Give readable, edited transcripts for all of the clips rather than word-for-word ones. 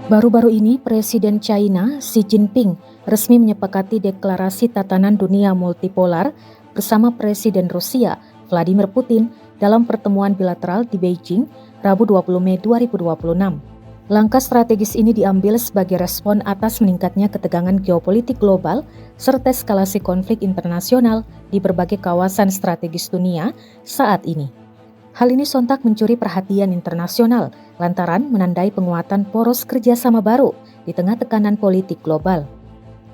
Baru-baru ini, Presiden China Xi Jinping resmi menyepakati deklarasi tatanan dunia multipolar bersama Presiden Rusia Vladimir Putin dalam pertemuan bilateral di Beijing, Rabu 20 Mei 2026. Langkah strategis ini diambil sebagai respon atas meningkatnya ketegangan geopolitik global serta eskalasi konflik internasional di berbagai kawasan strategis dunia saat ini. Hal ini sontak mencuri perhatian internasional lantaran menandai penguatan poros kerjasama baru di tengah tekanan politik global.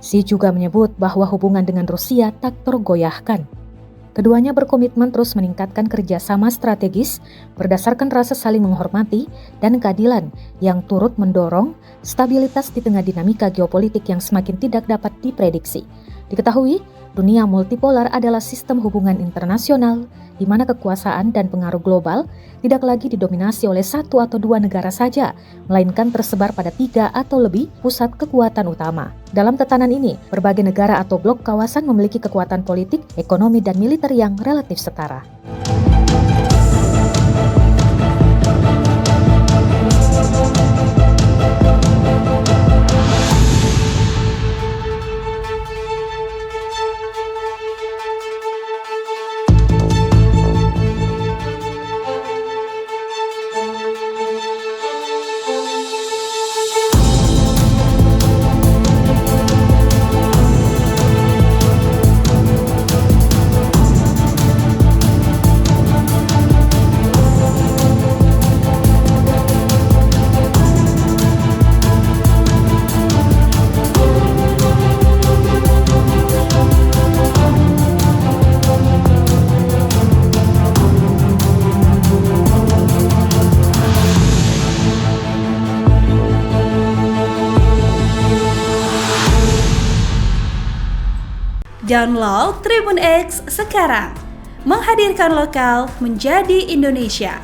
Xi juga menyebut bahwa hubungan dengan Rusia tak tergoyahkan. Keduanya berkomitmen terus meningkatkan kerjasama strategis berdasarkan rasa saling menghormati dan keadilan yang turut mendorong stabilitas di tengah dinamika geopolitik yang semakin tidak dapat diprediksi. Diketahui, dunia multipolar adalah sistem hubungan internasional di mana kekuasaan dan pengaruh global tidak lagi didominasi oleh satu atau dua negara saja, melainkan tersebar pada 3 atau lebih pusat kekuatan utama. Dalam tatanan ini, berbagai negara atau blok kawasan memiliki kekuatan politik, ekonomi, dan militer yang relatif setara. Download Tribun X sekarang, menghadirkan lokal menjadi Indonesia.